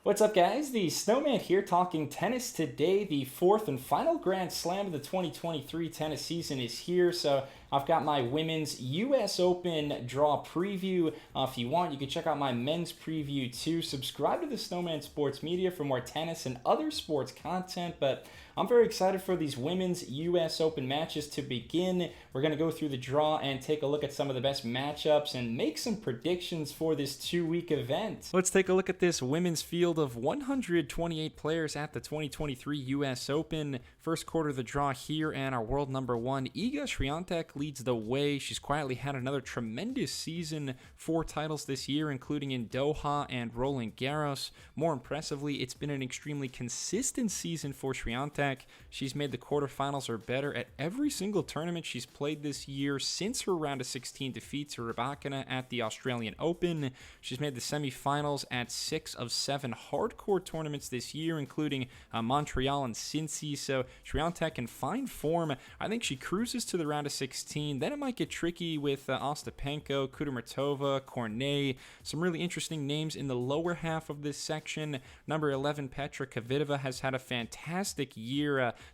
What's up, guys? The Snowman here talking tennis today. The fourth and final Grand Slam of the 2023 tennis season is here. So I've got my women's US Open draw preview. If you want, you can check out my men's preview too. Subscribe to the Snowman Sports Media for more tennis and other sports content. But I'm very excited for these women's US Open matches to begin. We're going to go through the draw and take a look at some of the best matchups and make some predictions for this 2-week event. Let's take a look at this women's field of 128 players at the 2023 US Open. First quarter of the draw here, and our world number one, Iga Swiatek, leads the way. She's quietly had another tremendous season, 4 titles this year, including in Doha and Roland Garros. More impressively, it's been an extremely consistent season for Swiatek. She's made the quarterfinals or better at every single tournament she's played this year since her round of 16 defeat to Rybakina at the Australian Open. She's made the semifinals at 6 of 7 hardcore tournaments this year, including Montreal and Cincy. So Swiatek in fine form. I think she cruises to the round of 16. Then it might get tricky with Ostapenko, Kudermetova, Cornet. Some really interesting names in the lower half of this section. Number 11, Petra Kvitova, has had a fantastic year.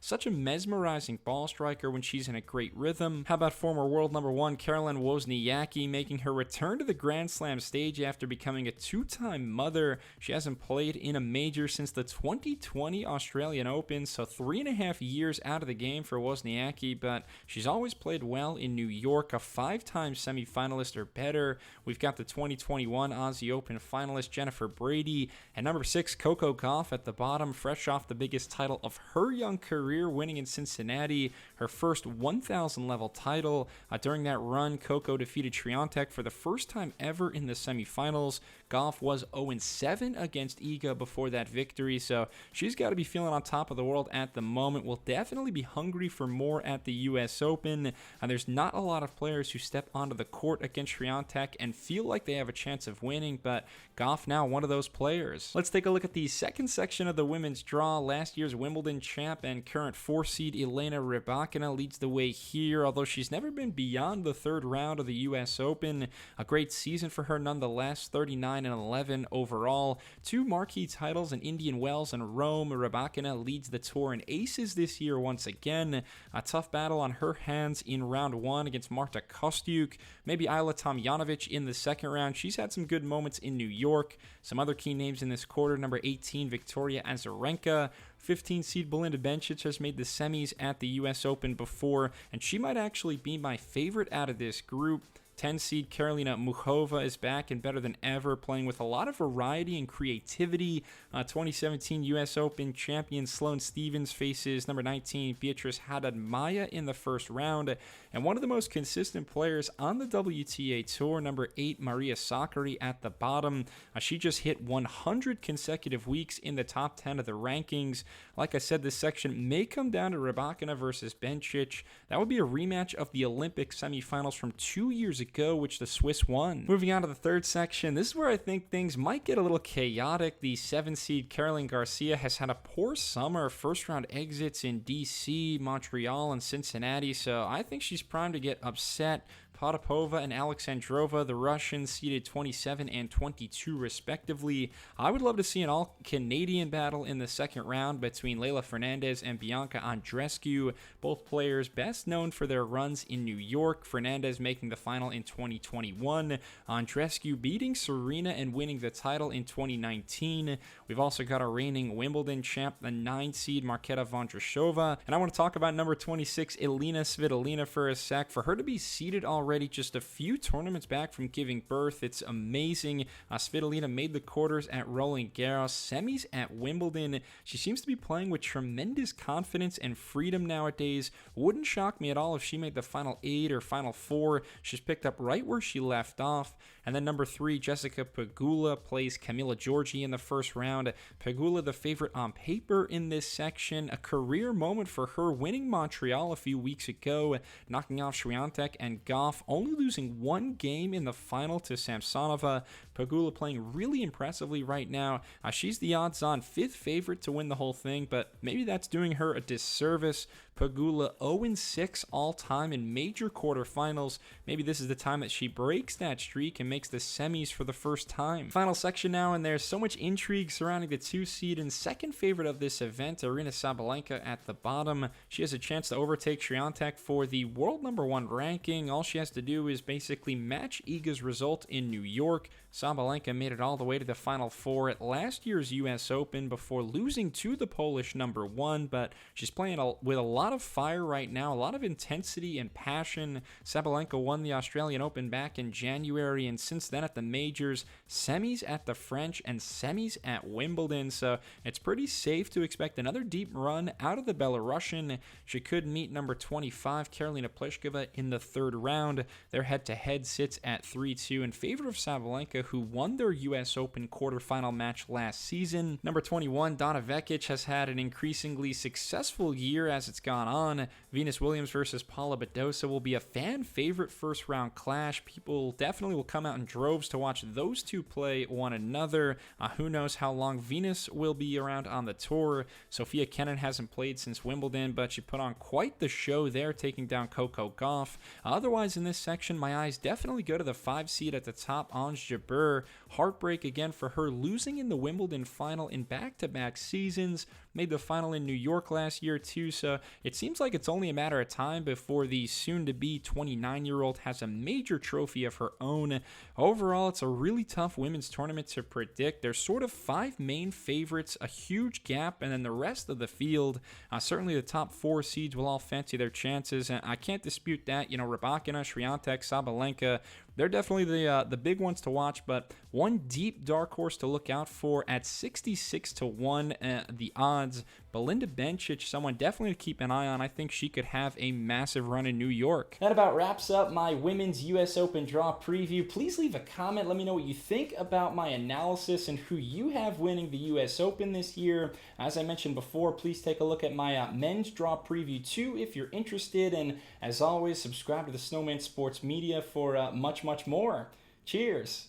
Such a mesmerizing ball striker when she's in a great rhythm. How about former world number 1, Caroline Wozniacki, making her return to the Grand Slam stage after becoming a 2-time mother? She hasn't played in a major since the 2020 Australian Open, so 3.5 years out of the game for Wozniacki, but she's always played well in New York, a 5-time semifinalist or better. We've got the 2021 Aussie Open finalist Jennifer Brady, and number 6, Coco Gauff at the bottom, fresh off the biggest title of her young career, winning in Cincinnati, her first 1,000 level title. During that run, Coco defeated Swiatek for the first time ever in the semifinals. Gauff was 0-7 against Iga before that victory, so she's got to be feeling on top of the world at the moment. Will definitely be hungry for more at the US Open. There's not a lot of players who step onto the court against Swiatek and feel like they have a chance of winning, but Gauff now one of those players. Let's take a look at the second section of the women's draw. Last year's Wimbledon champ and current 4-seed Elena Rybakina leads the way here, although she's never been beyond the third round of the US Open. A great season for her nonetheless, 39-11 overall. 2 marquee titles in Indian Wells and Rome. Rybakina leads the tour in aces this year once again. A tough battle on her hands in round 1 against Marta Kostyuk. Maybe Ayla Tomljanovic in the second round. She's had some good moments in New York. Some other key names in this quarter: number 18, Victoria Azarenka. 15-seed Belinda Bencic has made the semis at the US Open before, and she might actually be my favorite out of this group. 10-seed Karolina Muchova is back and better than ever, playing with a lot of variety and creativity. 2017 US Open champion Sloane Stephens faces number 19 Beatrice Haddad-Maia in the first round. And one of the most consistent players on the WTA Tour, number 8 Maria Sakkari at the bottom. She just hit 100 consecutive weeks in the top 10 of the rankings. Like I said, this section may come down to Rybakina versus Bencic. That would be a rematch of the Olympic semifinals from 2 years ago, which the Swiss won. Moving on to the third section, this is where I think things might get a little chaotic. The 7-seed Caroline Garcia has had a poor summer. First round exits in DC, Montreal, and Cincinnati, so I think she's primed to get upset. Potapova and Alexandrova, the Russians, seeded 27 and 22 respectively. I would love to see an all-Canadian battle in the second round between Leylah Fernandez and Bianca Andreescu, both players best known for their runs in New York. Fernandez making the final in 2021, Andreescu beating Serena and winning the title in 2019. We've also got our reigning Wimbledon champ, the 9-seed Marketa Vondrousova, and I want to talk about number 26 Elina Svitolina for a sec. For her to be seeded already just a few tournaments back from giving birth, it's amazing. Svitolina made the quarters at Roland Garros, semis at Wimbledon. She seems to be playing with tremendous confidence and freedom nowadays. Wouldn't shock me at all if she made the final 8 or final 4. She's picked up right where she left off. And then number 3, Jessica Pegula, plays Camila Giorgi in the first round. Pegula, the favorite on paper in this section. A career moment for her, winning Montreal a few weeks ago, knocking off Swiatek and Gauff, only losing 1 game in the final to Samsonova. Pegula playing really impressively right now. She's the odds-on 5th favorite to win the whole thing, but maybe that's doing her a disservice. Pegula 0-6 all-time in major quarterfinals. Maybe this is the time that she breaks that streak and makes the semis for the first time. Final section now, and there's so much intrigue surrounding the 2-seed and second favorite of this event, Aryna Sabalenka, at the bottom. She has a chance to overtake Swiatek for the world #1 ranking. All she has to do is basically match Iga's result in New York. Sabalenka made it all the way to the Final Four at last year's U.S. Open before losing to the Polish #1, but she's playing with a lot of fire right now, a lot of intensity and passion. Sabalenka won the Australian Open back in January, and since then at the majors, semis at the French and semis at Wimbledon, so it's pretty safe to expect another deep run out of the Belarusian. She could meet number 25, Karolina Pliskova, in the third round. Their head-to-head sits at 3-2 in favor of Sabalenka, who won their U.S. Open quarterfinal match last season. Number 21, Donna Vekic, has had an increasingly successful year as it's gone on. Venus Williams versus Paula Badosa will be a fan favorite first-round clash. People definitely will come out in droves to watch those two play one another. Who knows how long Venus will be around on the tour. Sophia Kenin hasn't played since Wimbledon, but she put on quite the show there, taking down Coco Gauff. Otherwise, in this section, my eyes definitely go to the 5 seed at the top, Ons Jabeur. Heartbreak again for her, losing in the Wimbledon final in back-to-back seasons. Made the final in New York last year too, so it seems like it's only a matter of time before the soon-to-be 29-year-old has a major trophy of her own. Overall, it's a really tough women's tournament to predict. There's sort of 5 main favorites, a huge gap, and then the rest of the field. Certainly the top 4 seeds will all fancy their chances, and I can't dispute that. You know, Rybakina, Swiatek, Sabalenka, they're definitely the big ones to watch, but one deep dark horse to look out for at 66-1, the odds. Belinda Bencic, someone definitely to keep an eye on. I think she could have a massive run in New York. That about wraps up my women's U.S. Open draw preview. Please leave a comment. Let me know what you think about my analysis and who you have winning the U.S. Open this year. As I mentioned before, please take a look at my men's draw preview too if you're interested. And as always, subscribe to the Snowman Sports Media for much more. Cheers.